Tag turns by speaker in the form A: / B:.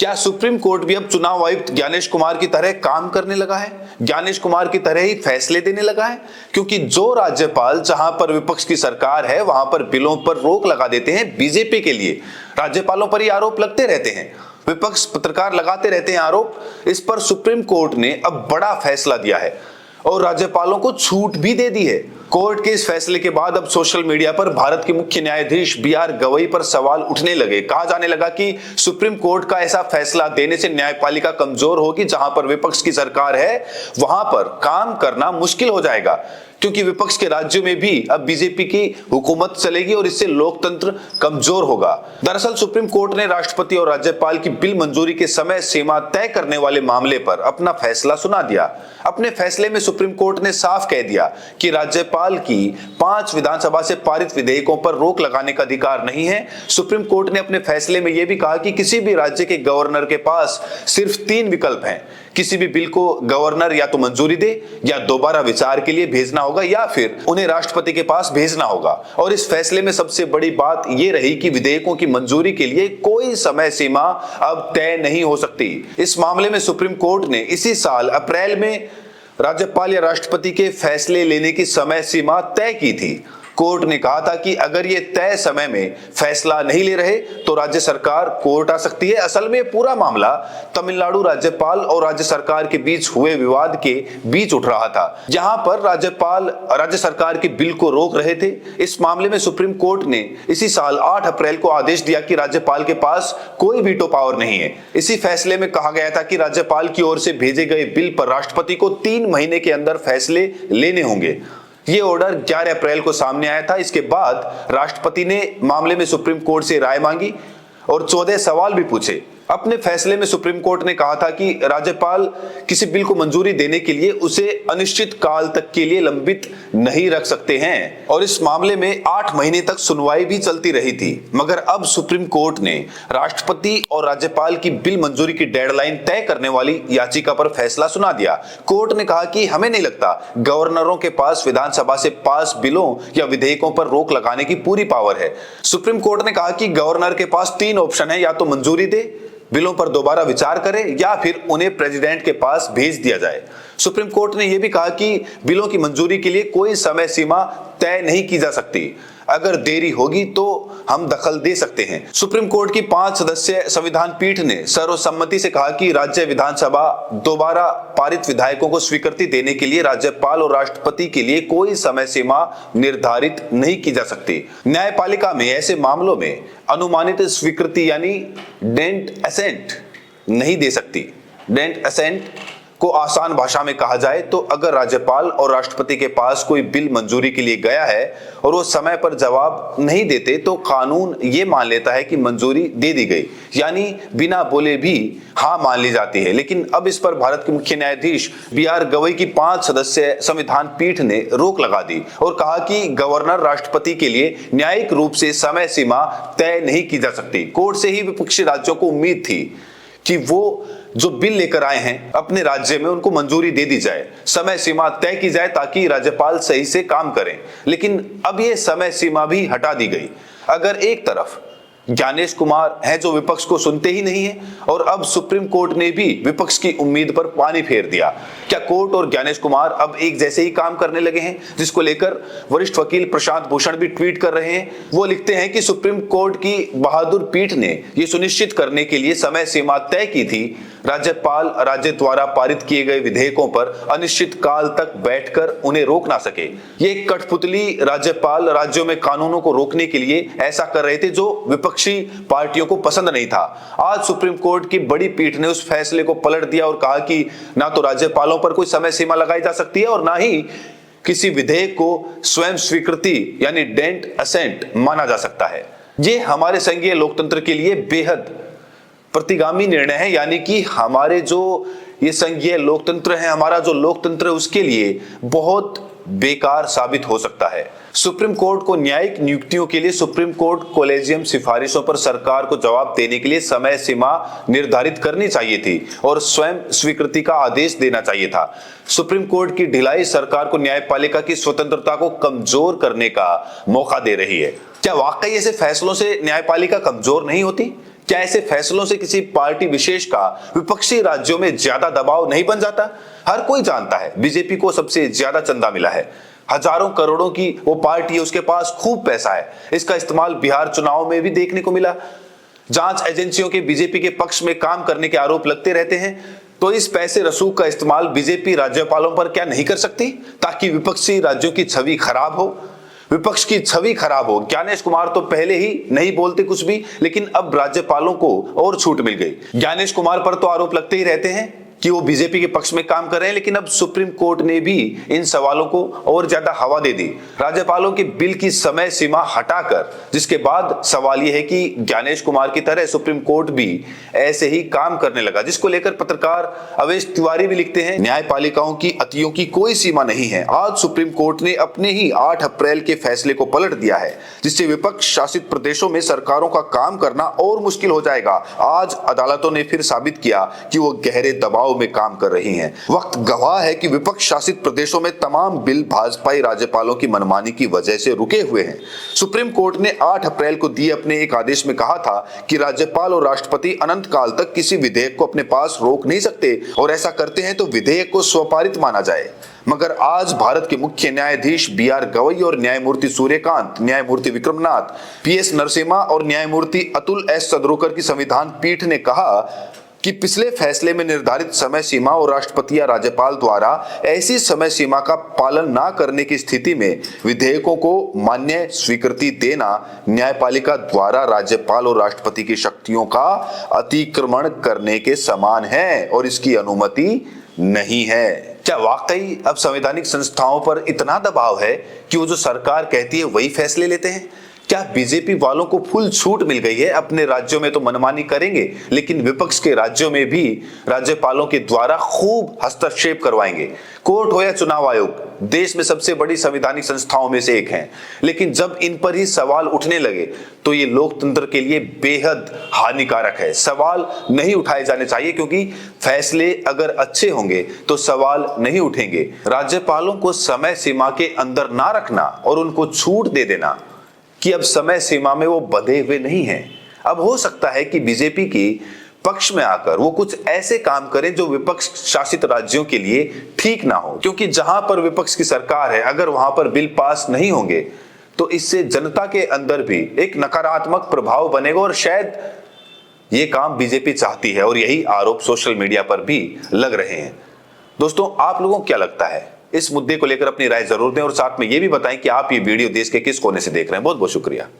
A: क्या supreme court भी अब चुनाव आयुक्त ज्ञानेश कुमार की तरह काम करने लगा है, ज्ञानेश कुमार की तरह ही फैसले देने लगा है? क्योंकि जो राज्यपाल जहां पर विपक्ष की सरकार है वहां पर बिलों पर रोक लगा देते हैं बीजेपी के लिए, राज्यपालों पर ही आरोप लगते रहते हैं, विपक्ष पत्रकार लगाते रहते हैं आरोप। इस पर सुप्रीम कोर्ट ने अब बड़ा फैसला दिया है और राज्यपालों को छूट भी दे दी है। कोर्ट के इस फैसले के बाद अब सोशल मीडिया पर भारत के मुख्य न्यायाधीश बी.आर. गवई पर सवाल उठने लगे। कहा जाने लगा कि सुप्रीम कोर्ट का ऐसा फैसला देने से न्यायपालिका कमजोर होगी। जहां पर विपक्ष की सरकार है वहां पर काम करना मुश्किल हो जाएगा, क्योंकि विपक्ष के राज्यों में भी अब बीजेपी की हुकूमत चलेगी और इससे लोकतंत्र कमजोर होगा। दरअसल सुप्रीम कोर्ट ने राष्ट्रपति और राज्यपाल की बिल मंजूरी के समय सीमा तय करने वाले मामले पर अपना फैसला सुना दिया। अपने फैसले में सुप्रीम कोर्ट ने साफ कह दिया कि राज्यपाल की 5 विधानसभा से पारित विधेयकों पर रोक लगाने का अधिकार नहीं है। सुप्रीम कोर्ट ने अपने फैसले में यह भी कहा कि किसी भी राज्य के गवर्नर के पास सिर्फ 3 विकल्प हैं। किसी भी बिल को गवर्नर या तो मंजूरी दे, या दोबारा विचार के लिए भेजना होगा, या फिर उन्हें राष्ट्रपति के पास भेजना होगा। और इस फैसले में सबसे बड़ी बात यह रही कि विधेयकों की मंजूरी के लिए कोई समय सीमा अब तय नहीं हो सकती। इस मामले में सुप्रीम कोर्ट ने इसी साल अप्रैल में राज्यपाल या राष्ट्रपति के फैसले लेने की समय सीमा तय की थी। कोर्ट ने कहा था कि अगर ये तय समय में फैसला नहीं ले रहे तो राज्य सरकार कोर्ट आ सकती है। असल में पूरा मामला तमिलनाडु राज्यपाल और राज्य सरकार के बीच हुए विवाद के बीच उठ रहा था, जहां पर राज्यपाल राज्य सरकार के बिल को रोक रहे थे। इस मामले में सुप्रीम कोर्ट ने इसी साल 8 अप्रैल को आदेश दिया कि राज्यपाल के पास कोई वीटो पावर नहीं है। इसी फैसले में कहा गया था कि राज्यपाल की ओर से भेजे गए बिल पर राष्ट्रपति को 3 महीने के अंदर फैसले लेने होंगे। ये ऑर्डर 11 अप्रैल को सामने आया था। इसके बाद राष्ट्रपति ने मामले में सुप्रीम कोर्ट से राय मांगी और 14 सवाल भी पूछे। अपने फैसले में सुप्रीम कोर्ट ने कहा था कि राज्यपाल किसी बिल को मंजूरी देने के लिए उसे अनिश्चित काल तक के लिए लंबित नहीं रख सकते हैं, और इस मामले में 8 महीने तक सुनवाई भी चलती रही थी। मगर अब सुप्रीम कोर्ट ने राष्ट्रपति और राज्यपाल की बिल मंजूरी की डेडलाइन तय करने वाली याचिका पर फैसला सुना दिया। कोर्ट ने कहा कि हमें नहीं लगता गवर्नरों के पास विधानसभा से पास बिलों या विधेयकों पर रोक लगाने की पूरी पावर है। सुप्रीम कोर्ट ने कहा कि गवर्नर के पास 3 ऑप्शन है, या तो मंजूरी दे, बिलों पर दोबारा विचार करे, या फिर उन्हें प्रेसिडेंट के पास भेज दिया जाए। सुप्रीम कोर्ट ने यह भी कहा कि बिलों की मंजूरी के लिए कोई समय सीमा तय नहीं की जा सकती। अगर देरी होगी तो हम दखल दे सकते हैं। सुप्रीम कोर्ट की 5 सदस्यीय संविधान पीठ ने सर्वसम्मति से कहा कि राज्य विधानसभा दोबारा पारित विधेयकों को स्वीकृति देने के लिए राज्यपाल और राष्ट्रपति के लिए कोई समय सीमा निर्धारित नहीं की जा सकती। न्यायपालिका में ऐसे मामलों में अनुमानित स्वीकृति यानी डेंट असेंट नहीं दे सकती। डेंट असेंट को आसान भाषा में कहा जाए तो अगर राज्यपाल और राष्ट्रपति के पास कोई बिल मंजूरी के लिए गया है और वो समय पर जवाब नहीं देते तो कानून ये मान लेता है कि मंजूरी दे दी गई, यानी बिना बोले भी हाँ मान ली जाती है। लेकिन अब इस पर भारत के मुख्य न्यायाधीश बी.आर. गवई की 5 सदस्यीय संविधान पीठ ने रोक लगा दी और कहा कि गवर्नर राष्ट्रपति के लिए न्यायिक रूप से समय सीमा तय नहीं की जा सकती। कोर्ट से ही विपक्षी राज्यों को उम्मीद थी कि वो जो बिल लेकर आए हैं अपने राज्य में उनको मंजूरी दे दी जाए, समय सीमा तय की जाए ताकि राज्यपाल सही से काम करें। लेकिन अब ये समय सीमा भी हटा दी गई। अगर एक तरफ ज्ञानेश कुमार हैं जो विपक्ष को सुनते ही नहीं है, और अब सुप्रीम कोर्ट ने भी विपक्ष की उम्मीद पर पानी फेर दिया। क्या कोर्ट और ज्ञानेश कुमार अब एक जैसे ही काम करने लगे हैं, जिसको लेकर वरिष्ठ वकील प्रशांत भूषण भी ट्वीट कर रहे हैं। वो लिखते हैं कि सुप्रीम कोर्ट की बहादुर पीठ ने यह सुनिश्चित करने के लिए समय सीमा तय की थी राज्यपाल राज्य द्वारा पारित किए गए विधेयकों पर अनिश्चित काल तक बैठकर उन्हें रोक ना सके। ये कठपुतली राज्यपाल राज्यों में कानूनों को रोकने के लिए ऐसा कर रहे थे जो विपक्षी पार्टियों को पसंद नहीं था। आज सुप्रीम कोर्ट की बड़ी पीठ ने उस फैसले को पलट दिया और कहा कि ना तो राज्यपालों पर कोई समय सीमा लगाई जा सकती है और ना ही किसी विधेयक को स्वयं स्वीकृति यानी डेंट असेंट माना जा सकता है। ये हमारे संघीय लोकतंत्र के लिए बेहद प्रतिगामी निर्णय है, यानी कि हमारे जो ये संघीय लोकतंत्र है, हमारा जो लोकतंत्र है, उसके लिए बहुत बेकार साबित हो सकता है। सुप्रीम कोर्ट को न्यायिक नियुक्तियों के लिए सुप्रीम कोर्ट कॉलेजियम सिफारिशों पर सरकार को जवाब देने के लिए समय सीमा निर्धारित करनी चाहिए थी और स्वयं स्वीकृति का आदेश देना चाहिए था। सुप्रीम कोर्ट की ढिलाई सरकार को न्यायपालिका की स्वतंत्रता को कमजोर करने का मौका दे रही है। क्या वाकई ऐसे फैसलों से न्यायपालिका कमजोर नहीं होती? क्या ऐसे फैसलों से किसी पार्टी विशेष का विपक्षी राज्यों में ज्यादा दबाव नहीं बन जाता? हर कोई जानता है बीजेपी को सबसे ज्यादा चंदा मिला है, हजारों करोड़ों की वो पार्टी है, उसके पास खूब पैसा है। इसका इस्तेमाल बिहार चुनाव में भी देखने को मिला। जांच एजेंसियों के बीजेपी के पक्ष में काम करने के आरोप लगते रहते हैं, तो इस पैसे रसूख का इस्तेमाल बीजेपी राज्यपालों पर क्या नहीं कर सकती, ताकि विपक्षी राज्यों की छवि खराब हो, विपक्ष की छवि खराब हो। ज्ञानेश कुमार तो पहले ही नहीं बोलते कुछ भी, लेकिन अब राज्यपालों को और छूट मिल गई। ज्ञानेश कुमार पर तो आरोप लगते ही रहते हैं कि वो बीजेपी के पक्ष में काम कर रहे हैं, लेकिन अब सुप्रीम कोर्ट ने भी इन सवालों को और ज्यादा हवा दे दी। राज्यपालों के बिल की समय सीमा हटाकर, जिसके बाद सवाल यह है कि ज्ञानेश कुमार की तरह सुप्रीम कोर्ट भी ऐसे ही काम करने लगा, जिसको लेकर पत्रकार अवेश तिवारी भी लिखते हैं, न्यायपालिकाओं की अतियों की कोई सीमा नहीं है। आज सुप्रीम कोर्ट ने अपने ही 8 अप्रैल के फैसले को पलट दिया है, जिससे विपक्ष शासित प्रदेशों में सरकारों का काम करना और मुश्किल हो जाएगा। आज अदालतों ने फिर साबित किया कि वो गहरे दबाव में काम कर रही हैं। वक्त गवाह है कि विपक्ष शासित प्रदेशों में तमाम बिल भाजपाई राज्यपालों की मनमानी की वजह से रुके हुए हैं। सुप्रीम कोर्ट ने 8 अप्रैल को दिए अपने एक आदेश में कहा था कि राज्यपाल और राष्ट्रपति अनंत काल तक किसी विधेयक को अपने पास रोक नहीं सकते, और ऐसा करते हैं तो विधेयक को स्वपारित माना जाए। मगर आज भारत के मुख्य न्यायाधीश BR गवई और न्यायमूर्ति सूर्यकांत, न्यायमूर्ति विक्रमनाथ, PS नरसिम्हा और न्यायमूर्ति अतुल S सदरुकर की संविधान पीठ ने कहा कि पिछले फैसले में निर्धारित समय सीमा और राष्ट्रपति या राज्यपाल द्वारा ऐसी समय सीमा का पालन न करने की स्थिति में विधेयकों को मान्य स्वीकृति देना न्यायपालिका द्वारा राज्यपाल और राष्ट्रपति की शक्तियों का अतिक्रमण करने के समान है और इसकी अनुमति नहीं है। क्या वाकई अब संवैधानिक संस्थाओं पर इतना दबाव है कि वो जो सरकार कहती है वही फैसले लेते हैं? क्या बीजेपी वालों को फुल छूट मिल गई है? अपने राज्यों में तो मनमानी करेंगे, लेकिन विपक्ष के राज्यों में भी राज्यपालों के द्वारा खूब हस्तक्षेप करवाएंगे। कोर्ट हो या चुनाव आयोग, देश में सबसे बड़ी संवैधानिक संस्थाओं में से एक हैं, लेकिन जब इन पर ही सवाल उठने लगे तो ये लोकतंत्र के लिए बेहद हानिकारक है। सवाल नहीं उठाए जाने चाहिए, क्योंकि फैसले अगर अच्छे होंगे तो सवाल नहीं उठेंगे। राज्यपालों को समय सीमा के अंदर ना रखना और उनको छूट दे देना कि अब समय सीमा में वो बंधे हुए नहीं हैं। अब हो सकता है कि बीजेपी की पक्ष में आकर वो कुछ ऐसे काम करें जो विपक्ष शासित राज्यों के लिए ठीक ना हो, क्योंकि जहां पर विपक्ष की सरकार है, अगर वहां पर बिल पास नहीं होंगे तो इससे जनता के अंदर भी एक नकारात्मक प्रभाव बनेगा, और शायद ये काम बीजेपी चाहती है, और यही आरोप सोशल मीडिया पर भी लग रहे हैं। दोस्तों, आप लोगों को क्या लगता है? इस मुद्दे को लेकर अपनी राय जरूर दें, और साथ में ये भी बताएं कि आप ये वीडियो देश के किस कोने से देख रहे हैं। बहुत बहुत शुक्रिया।